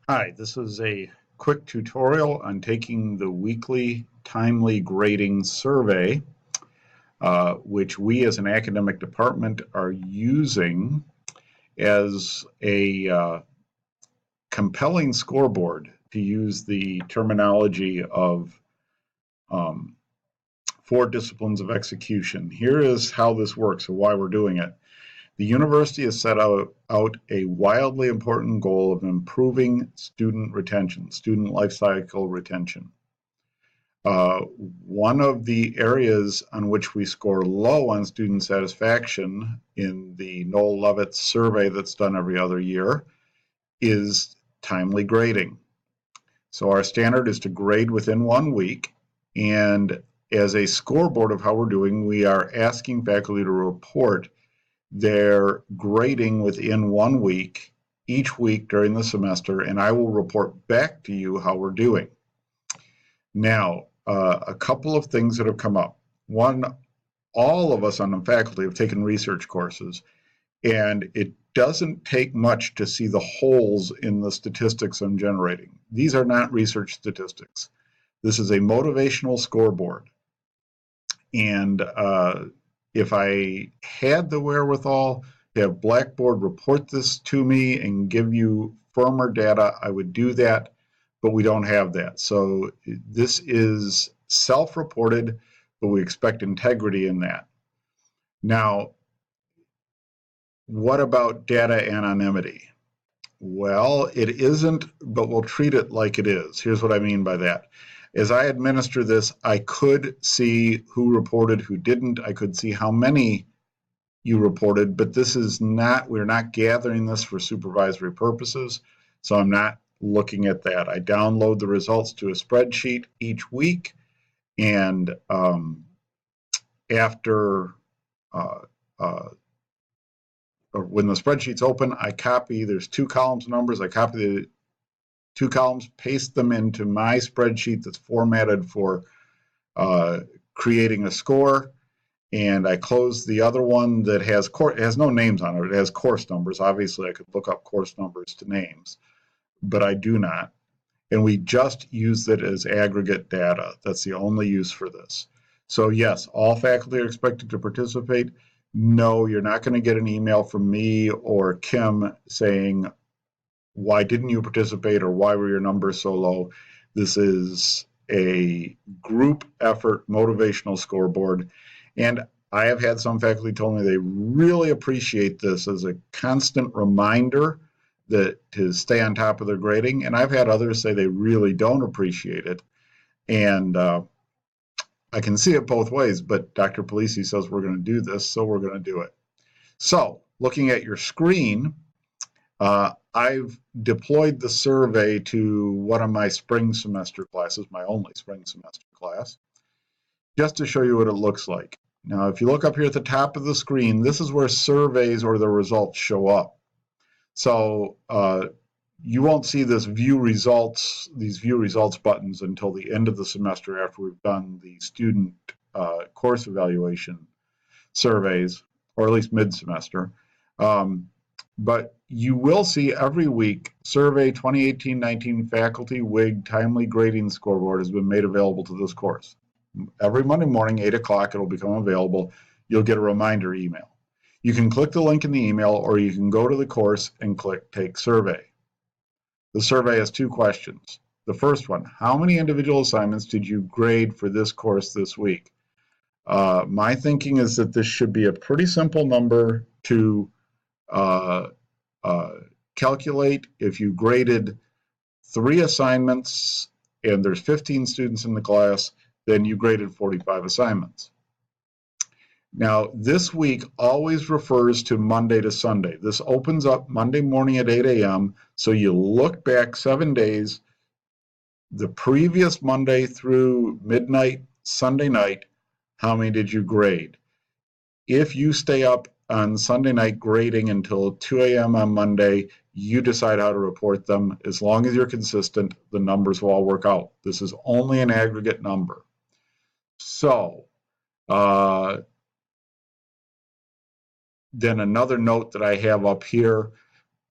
Hi, this is a quick tutorial on taking the weekly timely grading survey, which we as an academic department are using as a compelling scoreboard, to use the terminology of um, 4 disciplines of execution. Here is how this works and why we're doing it. The university has set out a wildly important goal of improving student retention, student life cycle retention. Uh, One of the areas on which we score low on student satisfaction in the Noel Levitt survey that's done every other year is timely grading. So our standard is to grade within 1 week, and as a scoreboard of how we're doing, we are asking faculty to report their grading within 1 week each week during the semester, and I will report back to you how we're doing. Now, a couple of things that have come up. One, all of us on the faculty have taken research courses, and it doesn't take much to see the holes in the statistics I'm generating. These are not research statistics. This is a motivational scoreboard. And if I had the wherewithal to have Blackboard report this to me and give you firmer data, I would do that, but we don't have that. So this is self-reported, but we expect integrity in that. Now, what about data anonymity? Well, it isn't, but we'll treat it like it is. Here's what I mean by that. As I administer this, I could see who reported, who didn't. I could see how many you reported, but this is not, we're not gathering this for supervisory purposes, so I'm not looking at that. I download the results to a spreadsheet each week, and after uh, uh, when the spreadsheet's open, I copy, there's 2 columns of numbers, I copy the 2 columns, paste them into my spreadsheet that's formatted for creating a score, and I close the other one that has it has no names on it. It has course numbers. Obviously, I could look up course numbers to names, but I do not. And we just use it as aggregate data. That's the only use for this. So yes, all faculty are expected to participate. No, you're not going to get an email from me or Kim saying, why didn't you participate, or why were your numbers so low? This is a group effort motivational scoreboard. And I have had some faculty tell me they really appreciate this as a constant reminder that to stay on top of their grading. And I've had others say they really don't appreciate it. And I can see it both ways, but Dr. Polisi says we're going to do this, so we're going to do it. So looking at your screen, I've deployed the survey to one of my spring semester classes, my only spring semester class, just to show you what it looks like. Now, if you look up here at the top of the screen, this is where surveys or the results show up. So you won't see these view results buttons until the end of the semester, after we've done the student course evaluation surveys, or at least mid-semester. But you will see every week, survey 2018-19 faculty WIG timely grading scoreboard has been made available to this course. Every Monday morning, 8 o'clock, it'll become available. You'll get a reminder email. You can click the link in the email, or you can go to the course and click Take Survey. The survey has 2 questions. The first one, how many individual assignments did you grade for this course this week? My thinking is that this should be a pretty simple number to calculate. If you graded 3 assignments and there's 15 students in the class, then you graded 45 assignments. Now, this week always refers to Monday to Sunday. This opens up Monday morning at 8 a.m., so you look back 7 days, the previous Monday through midnight, Sunday night, how many did you grade? If you stay up on Sunday night grading until 2 a.m. on Monday, you decide how to report them. As long as you're consistent, the numbers will all work out. This is only an aggregate number. So, then another note that I have up here,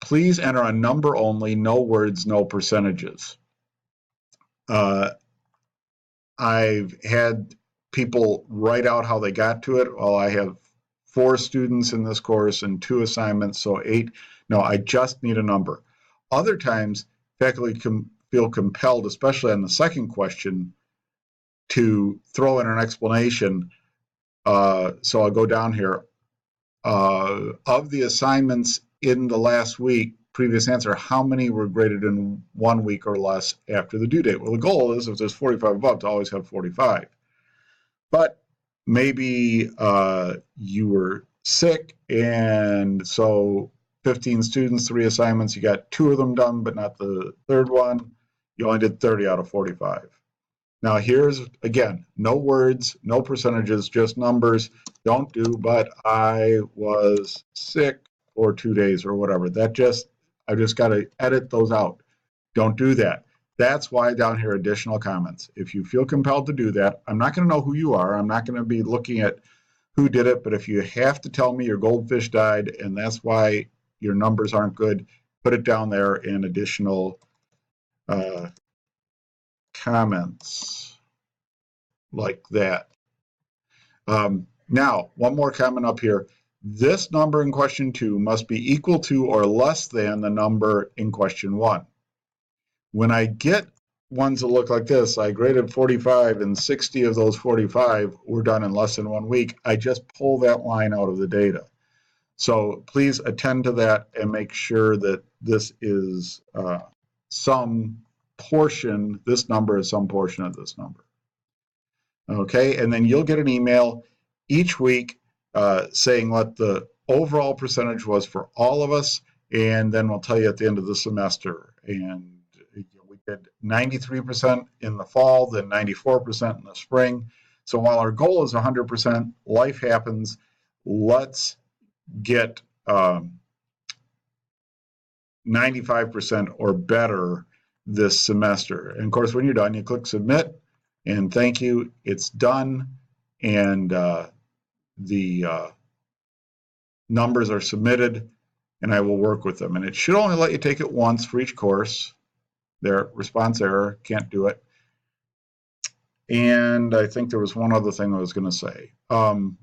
please enter a number only, no words, no percentages. I've had people write out how they got to it. Well, I have 4 students in this course and 2 assignments, so 8. No, I just need a number. Other times, faculty can feel compelled, especially on the second question, to throw in an explanation. So I'll go down here. Of the assignments in the last week, previous answer, how many were graded in 1 week or less after the due date? Well, the goal is, if there's 45 above, to always have 45. But maybe you were sick, and so 15 students, 3 assignments, you got 2 of them done, but not the third one. You only did 30 out of 45. Now here's, again, no words, no percentages, just numbers. Don't do, but I was sick for 2 days or whatever. I just got to edit those out. Don't do that. That's why down here, additional comments. If you feel compelled to do that, I'm not going to know who you are. I'm not going to be looking at who did it, but if you have to tell me your goldfish died and that's why your numbers aren't good, put it down there in additional comments like that. Now, one more comment up here. This number in question 2 must be equal to or less than the number in question 1. When I get ones that look like this, I graded 45 and 60 of those 45 were done in less than 1 week. I just pull that line out of the data. So please attend to that and make sure that this is some portion, this number is some portion of this number. Okay, and then you'll get an email each week saying what the overall percentage was for all of us, and then we'll tell you at the end of the semester. And we did 93% in the fall, then 94% in the spring. So while our goal is 100%, life happens. Let's get 95% or better this semester. And of course, when you're done, you click submit, and thank you, it's done, and the numbers are submitted, and I will work with them. And it should only let you take it once for each course. There, response error, can't do it. And I think there was one other thing I was going to say. Oh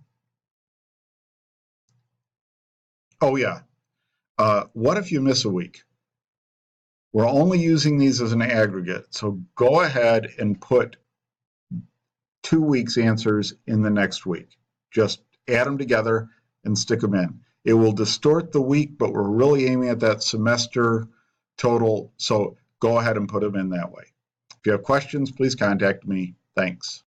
yeah, what if you miss a week? We're only using these as an aggregate, so go ahead and put 2 weeks' answers in the next week. Just add them together and stick them in. It will distort the week, but we're really aiming at that semester total, so go ahead and put them in that way. If you have questions, please contact me. Thanks.